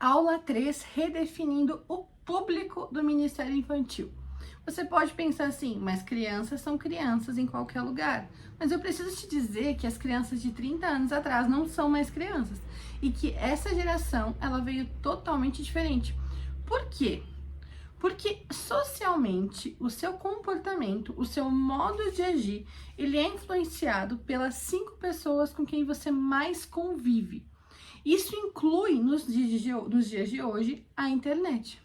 Aula 3, redefinindo o público do Ministério Infantil. Você pode pensar assim, mas crianças são crianças em qualquer lugar. Mas eu preciso te dizer que as crianças de 30 anos atrás não são mais crianças. E que essa geração, ela veio totalmente diferente. Por quê? Porque socialmente, o seu comportamento, o seu modo de agir, ele é influenciado pelas 5 pessoas com quem você mais convive. Isso inclui, nos dias de hoje, a internet.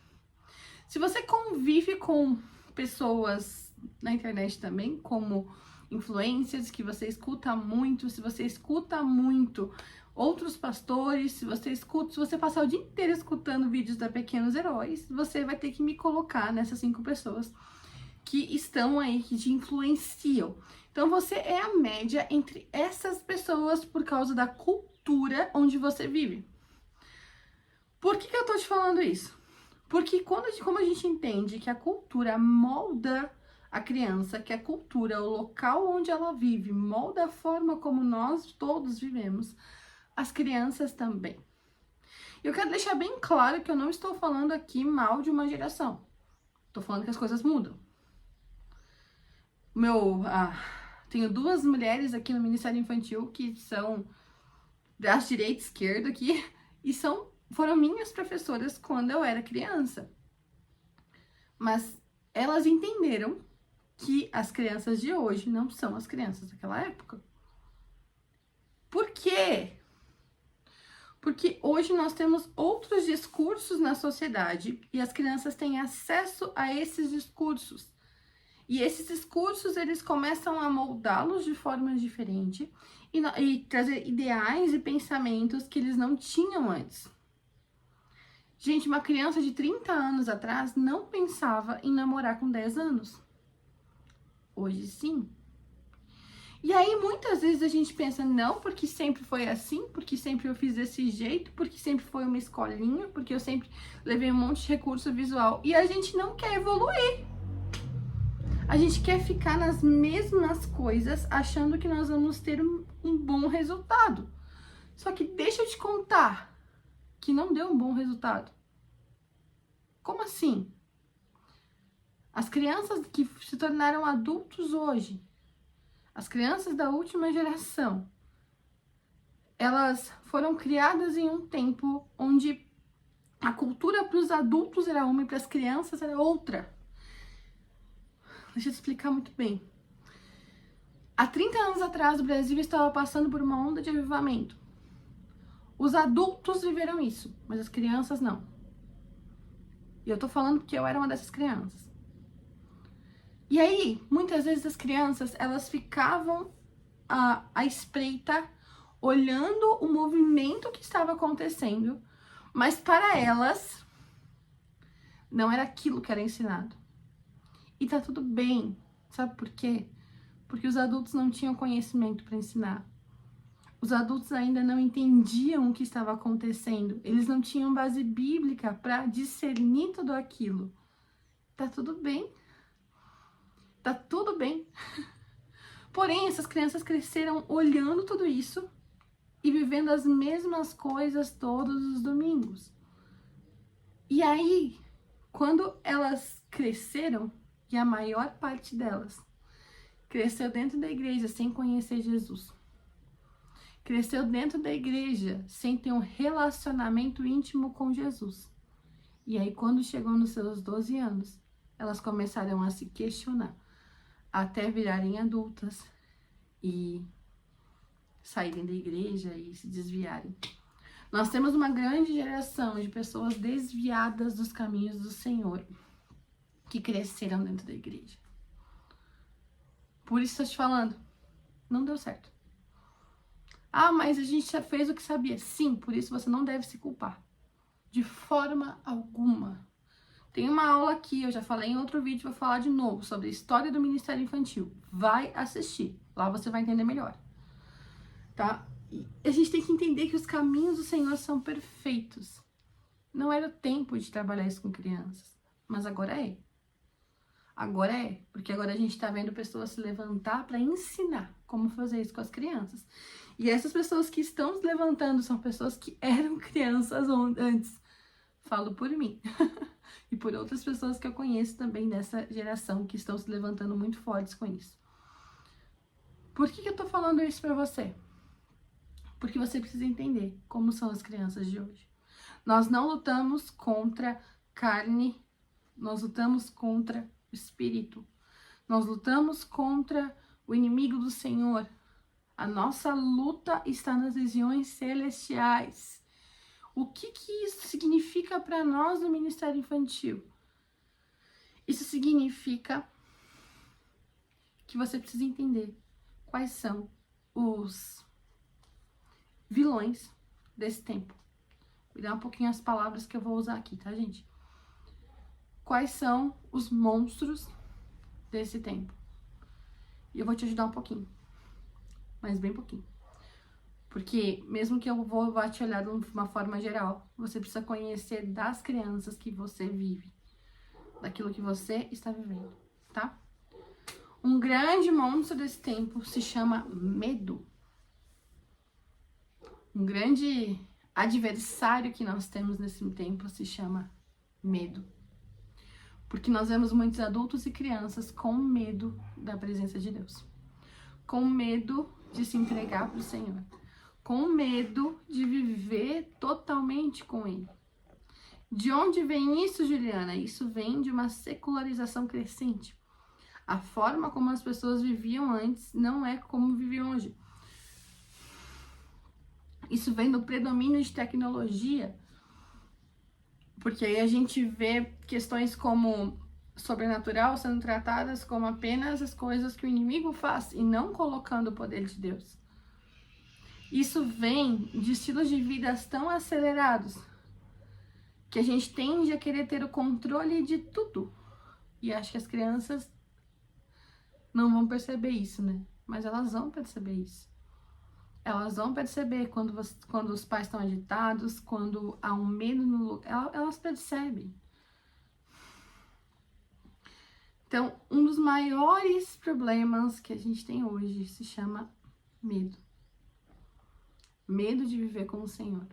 Se você convive com pessoas na internet também, como influencers, que você escuta muito, se você escuta muito outros pastores, se você passar o dia inteiro escutando vídeos da Pequenos Heróis, você vai ter que me colocar nessas 5 pessoas que estão aí, que te influenciam. Então você é a média entre essas pessoas por causa da cultura onde você vive. Por que eu tô te falando isso? Porque como a gente entende que a cultura molda a criança, que a cultura, o local onde ela vive, molda a forma como nós todos vivemos, as crianças também. Eu quero deixar bem claro que eu não estou falando aqui mal de uma geração. Estou falando que as coisas mudam. Tenho 2 mulheres aqui no Ministério Infantil que são braço direito e esquerdo aqui e foram minhas professoras quando eu era criança. Mas elas entenderam que as crianças de hoje não são as crianças daquela época. Por quê? Porque hoje nós temos outros discursos na sociedade e as crianças têm acesso a esses discursos. E esses discursos, eles começam a moldá-los de forma diferente e trazer ideais e pensamentos que eles não tinham antes. Gente, uma criança de 30 anos atrás não pensava em namorar com 10 anos. Hoje sim. E aí, muitas vezes a gente pensa, não, porque sempre foi assim, porque sempre eu fiz desse jeito, porque sempre foi uma escolinha, porque eu sempre levei um monte de recurso visual. E a gente não quer evoluir. A gente quer ficar nas mesmas coisas, achando que nós vamos ter um bom resultado. Só que deixa eu te contar que não deu um bom resultado. Como assim? As crianças que se tornaram adultos hoje, as crianças da última geração, elas foram criadas em um tempo onde a cultura para os adultos era uma e para as crianças era outra. Deixa eu te explicar muito bem. Há 30 anos atrás, o Brasil estava passando por uma onda de avivamento. Os adultos viveram isso, mas as crianças não. E eu tô falando porque eu era uma dessas crianças. E aí, muitas vezes as crianças, elas ficavam à espreita, olhando o movimento que estava acontecendo, mas para elas, não era aquilo que era ensinado. E tá tudo bem, sabe por quê? Porque os adultos não tinham conhecimento para ensinar. Os adultos ainda não entendiam o que estava acontecendo. Eles não tinham base bíblica para discernir tudo aquilo. Tá tudo bem. Tá tudo bem. Porém, essas crianças cresceram olhando tudo isso e vivendo as mesmas coisas todos os domingos. E aí, quando elas cresceram, e a maior parte delas cresceu dentro da igreja sem conhecer Jesus. Cresceu dentro da igreja sem ter um relacionamento íntimo com Jesus. E aí, quando chegou nos seus 12 anos, elas começaram a se questionar, até virarem adultas e saírem da igreja e se desviarem. Nós temos uma grande geração de pessoas desviadas dos caminhos do Senhor, que cresceram dentro da igreja. Por isso estou te falando, não deu certo. Ah, mas a gente já fez o que sabia. Sim, por isso você não deve se culpar. De forma alguma. Tem uma aula aqui, eu já falei em outro vídeo, vou falar de novo, sobre a história do Ministério Infantil. Vai assistir, lá você vai entender melhor. Tá? E a gente tem que entender que os caminhos do Senhor são perfeitos. Não era o tempo de trabalhar isso com crianças, mas agora é. Agora é, porque agora a gente tá vendo pessoas se levantar para ensinar como fazer isso com as crianças. E essas pessoas que estão se levantando são pessoas que eram crianças antes. falo por mim. E por outras pessoas que eu conheço também dessa geração que estão se levantando muito fortes com isso. Por que eu tô falando isso pra você? Porque você precisa entender como são as crianças de hoje. Nós não lutamos contra carne, nós lutamos contra o espírito. Nós lutamos contra o inimigo do Senhor. A nossa luta está nas regiões celestiais. O que isso significa para nós no Ministério Infantil? Isso significa que você precisa entender quais são os vilões desse tempo. Vou dar um pouquinho as palavras que eu vou usar aqui, tá, gente? Quais são os monstros desse tempo? E eu vou te ajudar um pouquinho, mas bem pouquinho. Porque mesmo que eu vá te olhar de uma forma geral, você precisa conhecer das crianças que você vive, daquilo que você está vivendo, tá? Um grande monstro desse tempo se chama medo. Um grande adversário que nós temos nesse tempo se chama medo. Porque nós vemos muitos adultos e crianças com medo da presença de Deus. Com medo de se entregar para o Senhor. Com medo de viver totalmente com Ele. De onde vem isso, Juliana? Isso vem de uma secularização crescente. A forma como as pessoas viviam antes não é como vivem hoje. Isso vem do predomínio de tecnologia, porque aí a gente vê questões como sobrenatural sendo tratadas como apenas as coisas que o inimigo faz e não colocando o poder de Deus. Isso vem de estilos de vida tão acelerados que a gente tende a querer ter o controle de tudo. E acho que as crianças não vão perceber isso, né? Mas elas vão perceber isso. Elas vão perceber quando os pais estão agitados, quando há um medo no lugar, elas percebem. Então, um dos maiores problemas que a gente tem hoje se chama medo. Medo de viver com o Senhor.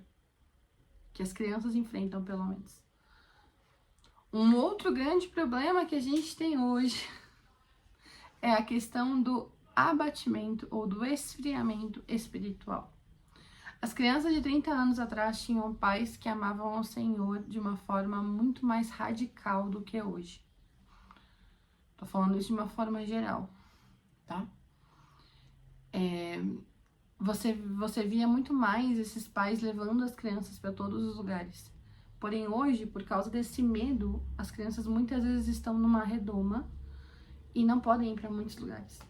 Que as crianças enfrentam, pelo menos. Um outro grande problema que a gente tem hoje é a questão do abatimento ou do esfriamento espiritual. As crianças de 30 anos atrás tinham pais que amavam ao Senhor de uma forma muito mais radical do que hoje. Tô falando isso de uma forma geral, tá? Você via muito mais esses pais levando as crianças para todos os lugares. Porém, hoje, por causa desse medo, as crianças muitas vezes estão numa redoma e não podem ir para muitos lugares.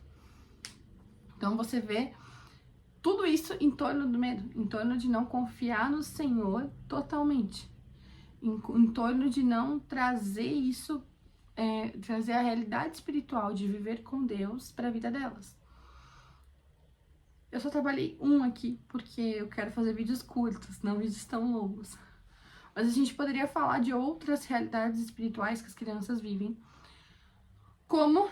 Então você vê tudo isso em torno do medo, em torno de não confiar no Senhor totalmente, em torno de não trazer isso, trazer a realidade espiritual de viver com Deus para a vida delas. Eu só trabalhei um aqui porque eu quero fazer vídeos curtos, não vídeos tão longos. Mas a gente poderia falar de outras realidades espirituais que as crianças vivem, como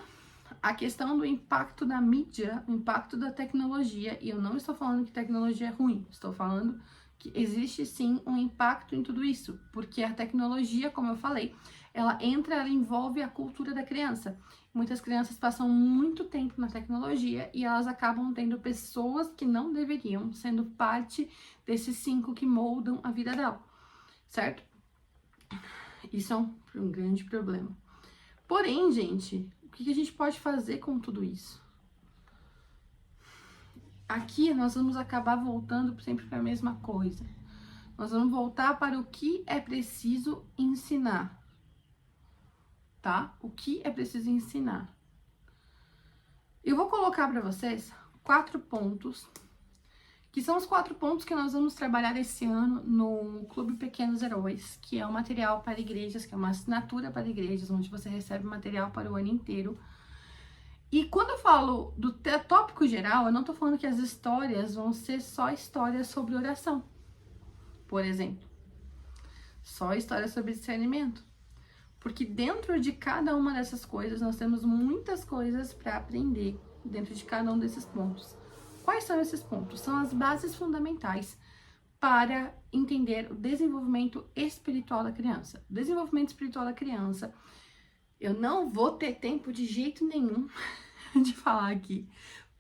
a questão do impacto da mídia, o impacto da tecnologia, e eu não estou falando que tecnologia é ruim, estou falando que existe sim um impacto em tudo isso, porque a tecnologia, como eu falei, ela envolve a cultura da criança. Muitas crianças passam muito tempo na tecnologia e elas acabam tendo pessoas que não deveriam, sendo parte desses 5 que moldam a vida dela, certo? Isso é um grande problema. Porém, gente, o que a gente pode fazer com tudo isso? Aqui nós vamos acabar voltando sempre para a mesma coisa. Nós vamos voltar para o que é preciso ensinar, tá? O que é preciso ensinar. Eu vou colocar para vocês 4 pontos, que são os 4 pontos que nós vamos trabalhar esse ano no Clube Pequenos Heróis, que é um material para igrejas, que é uma assinatura para igrejas, onde você recebe material para o ano inteiro. E quando eu falo do tópico geral, eu não tô falando que as histórias vão ser só histórias sobre oração, por exemplo. Só histórias sobre discernimento. Porque dentro de cada uma dessas coisas, nós temos muitas coisas para aprender dentro de cada um desses pontos. Quais são esses pontos? São as bases fundamentais para entender o desenvolvimento espiritual da criança. O desenvolvimento espiritual da criança, eu não vou ter tempo de jeito nenhum de falar aqui.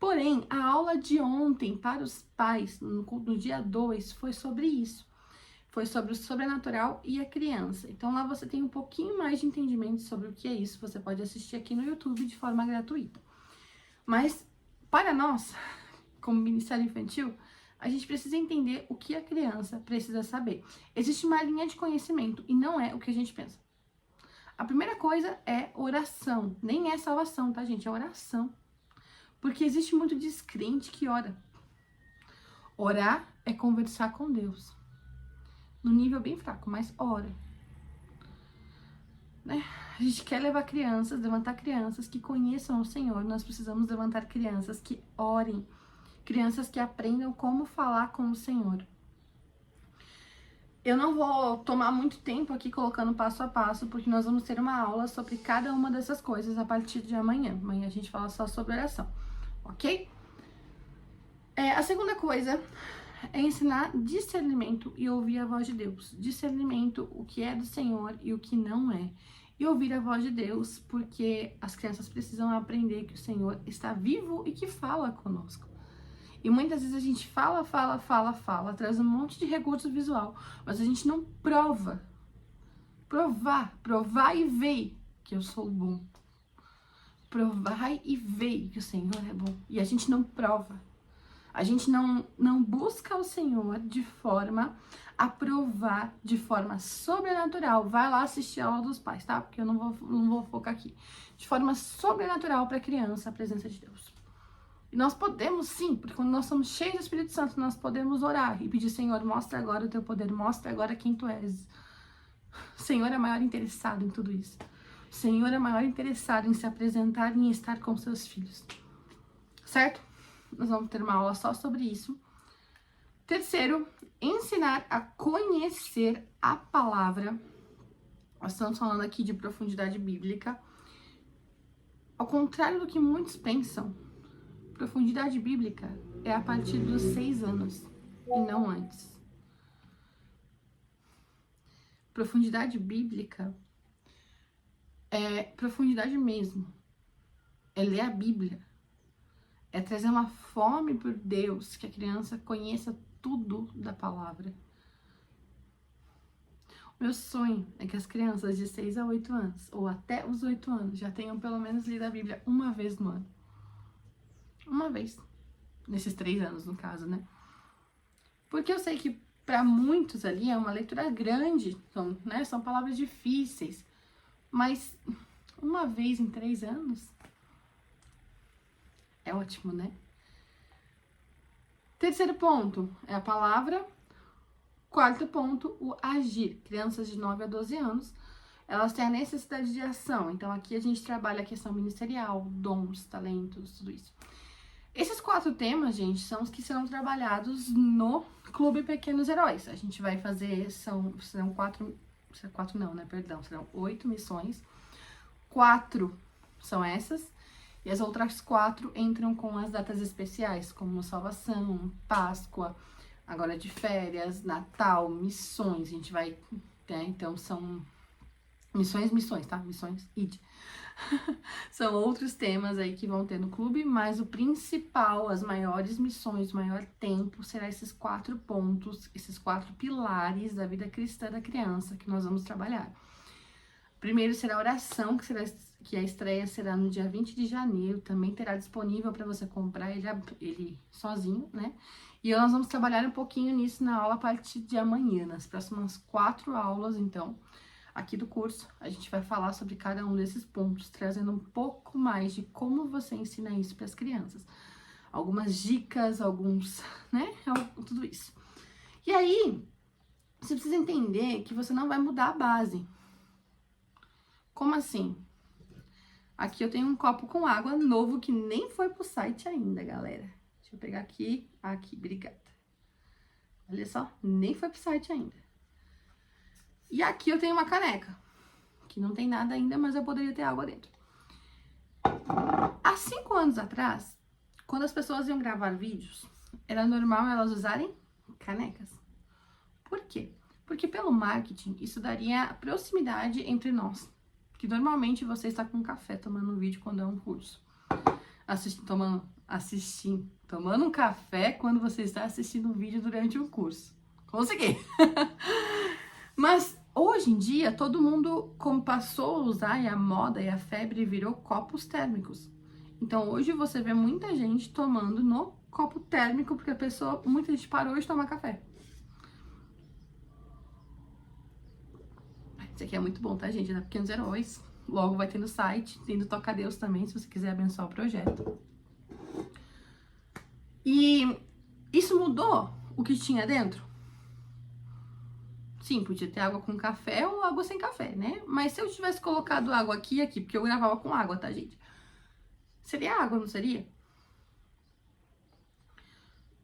Porém, a aula de ontem para os pais, no dia 2, foi sobre isso. Foi sobre o sobrenatural e a criança. Então lá você tem um pouquinho mais de entendimento sobre o que é isso. Você pode assistir aqui no YouTube de forma gratuita. Mas, para nós, como Ministério Infantil, a gente precisa entender o que a criança precisa saber. Existe uma linha de conhecimento e não é o que a gente pensa. A primeira coisa é oração. Nem é salvação, tá, gente? É oração. Porque existe muito descrente que ora. Orar é conversar com Deus. No nível bem fraco, mas ora. Né? A gente quer levar crianças, levantar crianças que conheçam o Senhor. Nós precisamos levantar crianças que orem. Crianças que aprendam como falar com o Senhor. Eu não vou tomar muito tempo aqui colocando passo a passo, porque nós vamos ter uma aula sobre cada uma dessas coisas a partir de amanhã. Amanhã a gente fala só sobre oração, ok? A segunda coisa é ensinar discernimento e ouvir a voz de Deus. Discernimento, o que é do Senhor e o que não é. E ouvir a voz de Deus, porque as crianças precisam aprender que o Senhor está vivo e que fala conosco. E muitas vezes a gente fala, traz um monte de recurso visual, mas a gente não prova. Provar e ver que eu sou bom. Provar e ver que o Senhor é bom. E a gente não prova. A gente não busca o Senhor de forma a provar, de forma sobrenatural. Vai lá assistir a aula dos pais, tá? Porque eu não vou focar aqui. De forma sobrenatural para a criança, a presença de Deus. E nós podemos sim, porque quando nós somos cheios do Espírito Santo, nós podemos orar e pedir, Senhor, mostra agora o teu poder, mostra agora quem tu és. O Senhor é maior interessado em tudo isso. O Senhor é maior interessado em se apresentar e em estar com seus filhos. Certo? Nós vamos ter uma aula só sobre isso. Terceiro, ensinar a conhecer a palavra. Nós estamos falando aqui de profundidade bíblica. Ao contrário do que muitos pensam, profundidade bíblica é a partir dos 6 anos e não antes. Profundidade bíblica é profundidade mesmo. É ler a Bíblia. É trazer uma fome por Deus, que a criança conheça tudo da palavra. O meu sonho é que as crianças de 6 a 8 anos, ou até os 8 anos, já tenham pelo menos lido a Bíblia uma vez no ano. Uma vez. Nesses 3 anos, no caso, né? Porque eu sei que para muitos ali é uma leitura grande, são palavras difíceis. Mas uma vez em 3 anos é ótimo, né? Terceiro ponto é a palavra. Quarto ponto, o agir. Crianças de 9 a 12 anos, elas têm a necessidade de ação. Então aqui a gente trabalha a questão ministerial, dons, talentos, tudo isso. Esses 4 temas, gente, são os que serão trabalhados no Clube Pequenos Heróis. A gente vai fazer, serão 8 missões. 4 são essas. E as outras 4 entram com as datas especiais, como Salvação, Páscoa, agora de férias, Natal, missões. A gente vai, né? Então são missões, tá? Missões, id. São outros temas aí que vão ter no clube, mas o principal, as maiores missões, o maior tempo, será esses 4 pontos, esses 4 pilares da vida cristã da criança que nós vamos trabalhar. Primeiro será a oração, que a estreia será no dia 20 de janeiro, também terá disponível para você comprar ele sozinho, né? E nós vamos trabalhar um pouquinho nisso na aula a partir de amanhã, nas próximas 4 aulas, então, aqui do curso, a gente vai falar sobre cada um desses pontos, trazendo um pouco mais de como você ensina isso para as crianças. Algumas dicas, né? Tudo isso. E aí, você precisa entender que você não vai mudar a base. Como assim? Aqui eu tenho um copo com água novo que nem foi pro site ainda, galera. Deixa eu pegar aqui, obrigada. Olha só, nem foi pro site ainda. E aqui eu tenho uma caneca, que não tem nada ainda, mas eu poderia ter água dentro. Há 5 anos atrás, quando as pessoas iam gravar vídeos, era normal elas usarem canecas. Por quê? Porque pelo marketing, isso daria proximidade entre nós. Que normalmente você está com um café tomando um vídeo quando é um curso. Tomando um café quando você está assistindo um vídeo durante um curso. Consegui! Mas hoje em dia, todo mundo, como passou a usar, e a moda e a febre virou copos térmicos. Então hoje você vê muita gente tomando no copo térmico, porque muita gente parou de tomar café. Isso aqui é muito bom, tá, gente? É da Pequenos Heróis. Logo vai ter no site, tem do Toca Deus também, se você quiser abençoar o projeto. E isso mudou o que tinha dentro? Sim, podia ter água com café ou água sem café, né? Mas se eu tivesse colocado água aqui e aqui, porque eu gravava com água, tá, gente? Seria água, não seria?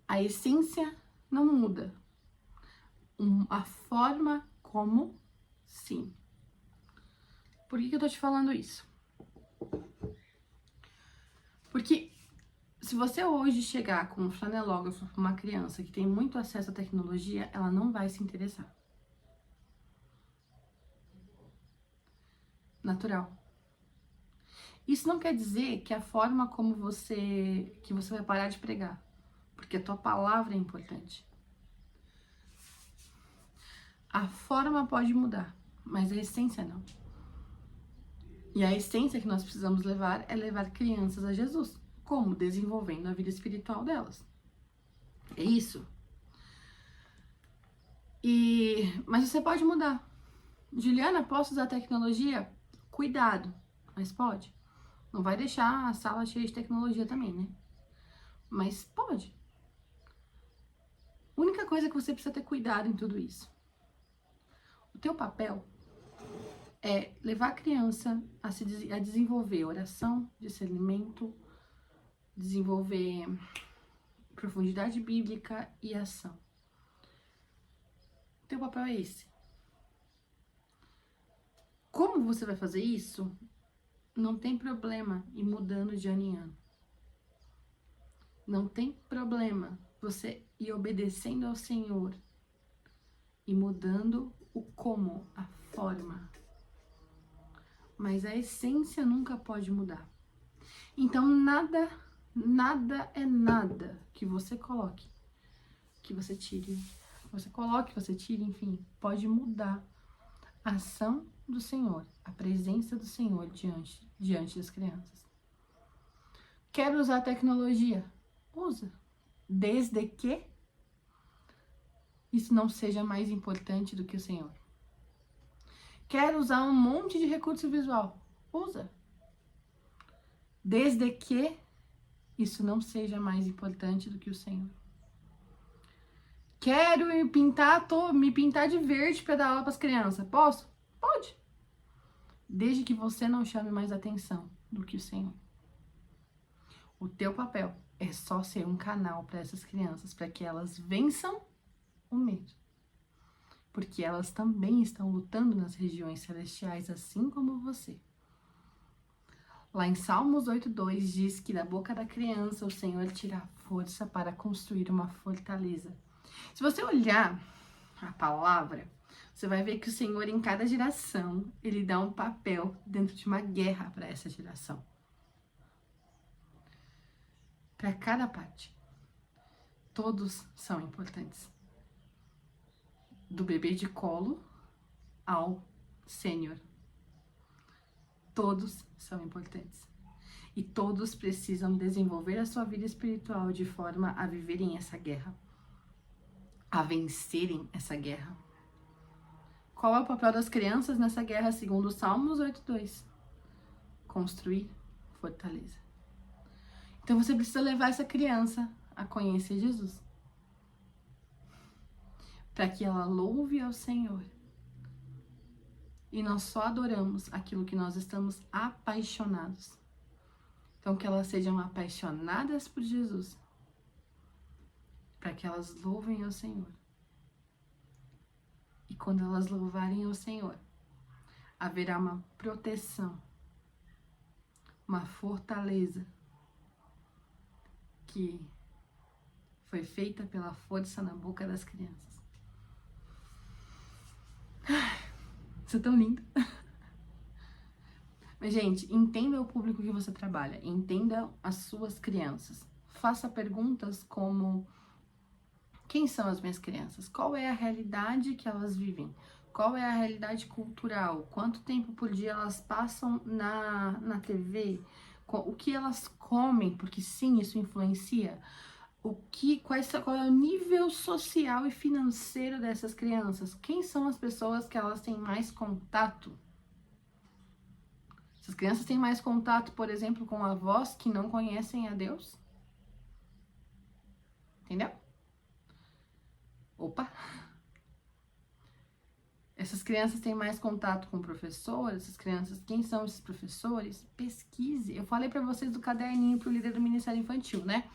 A essência não muda. A forma como, sim. Por que eu tô te falando isso? Porque se você hoje chegar com um flanelógrafo para uma criança que tem muito acesso à tecnologia, ela não vai se interessar. Natural. Isso não quer dizer que a forma como você vai parar de pregar, porque a tua palavra é importante. A forma pode mudar, mas a essência não. E a essência que nós precisamos levar é levar crianças a Jesus. Como? Desenvolvendo a vida espiritual delas. É isso. Mas você pode mudar. Juliana, posso usar tecnologia? Cuidado, mas pode. Não vai deixar a sala cheia de tecnologia também, né? Mas pode. A única coisa que você precisa ter cuidado em tudo isso. O teu papel é levar a criança a desenvolver oração, discernimento, desenvolver profundidade bíblica e ação. O teu papel é esse. Como você vai fazer isso? Não tem problema ir mudando de ano em ano. Não tem problema você ir obedecendo ao Senhor e mudando o como, a forma. Mas a essência nunca pode mudar. Então nada é nada que você coloque, que você tire, você coloque, você tire, enfim, pode mudar a ação do Senhor, a presença do Senhor diante das crianças. Quer usar a tecnologia? Usa. Desde que isso não seja mais importante do que o Senhor. Quer usar um monte de recurso visual? Usa. Desde que isso não seja mais importante do que o Senhor. Quero me pintar de verde para dar aula para as crianças. Posso? Pode. Desde que você não chame mais atenção do que o Senhor. O teu papel é só ser um canal para essas crianças, para que elas vençam o medo. Porque elas também estão lutando nas regiões celestiais, assim como você. Lá em Salmos 8:2 diz que da boca da criança o Senhor tira a força para construir uma fortaleza. Se você olhar a palavra, você vai ver que o Senhor, em cada geração, ele dá um papel dentro de uma guerra para essa geração. Para cada parte. Todos são importantes. Do bebê de colo ao sênior. Todos são importantes. E todos precisam desenvolver a sua vida espiritual de forma a viverem essa guerra. A vencerem essa guerra. Qual é o papel das crianças nessa guerra, segundo Salmos 8:2? Construir fortaleza. Então você precisa levar essa criança a conhecer Jesus. Para que ela louve ao Senhor. E nós só adoramos aquilo que nós estamos apaixonados. Então que elas sejam apaixonadas por Jesus. Para que elas louvem ao Senhor. E quando elas louvarem ao Senhor, haverá uma proteção, uma fortaleza que foi feita pela força na boca das crianças. Você é tão linda. Mas, gente, entenda o público que você trabalha, entenda as suas crianças. Faça perguntas como: quem são as minhas crianças? Qual é a realidade que elas vivem? Qual é a realidade cultural? Quanto tempo por dia elas passam na TV? O que elas comem? Porque sim, isso influencia. Qual é o nível social e financeiro dessas crianças? Quem são as pessoas que elas têm mais contato? Essas crianças têm mais contato, por exemplo, com avós que não conhecem a Deus? Entendeu? Opa! Essas crianças têm mais contato com professores, essas crianças, quem são esses professores? Pesquise. Eu falei pra vocês do caderninho pro líder do Ministério Infantil, né?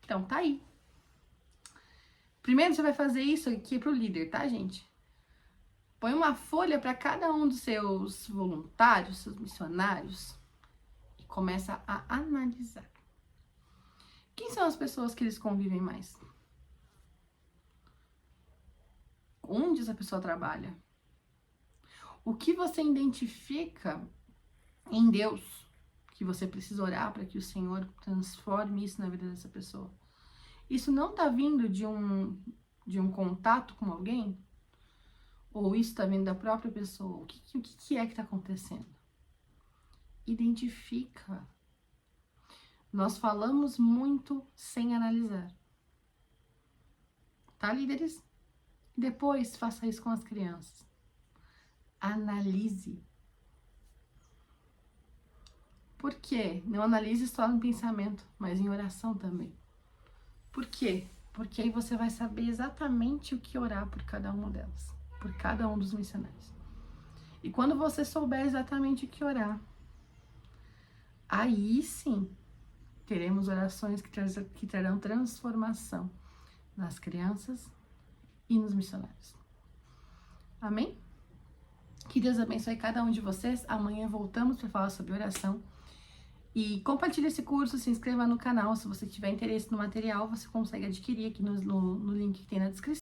Então, tá aí. Primeiro você vai fazer isso aqui pro líder, tá, gente? Põe uma folha para cada um dos seus voluntários, seus missionários, e começa a analisar. Quem são as pessoas que eles convivem mais? Onde essa pessoa trabalha? O que você identifica em Deus que você precisa orar para que o Senhor transforme isso na vida dessa pessoa? Isso não tá vindo de um contato com alguém? Ou isso tá vindo da própria pessoa? O que é que tá acontecendo? Identifica. Nós falamos muito sem analisar. Tá, líderes? Depois, faça isso com as crianças. Analise. Por quê? Não analise só no pensamento, mas em oração também. Por quê? Porque aí você vai saber exatamente o que orar por cada uma delas, por cada um dos missionários. E quando você souber exatamente o que orar, aí sim teremos orações que trarão transformação nas crianças e nos missionários. Amém? Que Deus abençoe cada um de vocês. Amanhã voltamos para falar sobre oração. E compartilhe esse curso, se inscreva no canal. Se você tiver interesse no material, você consegue adquirir aqui no link que tem na descrição.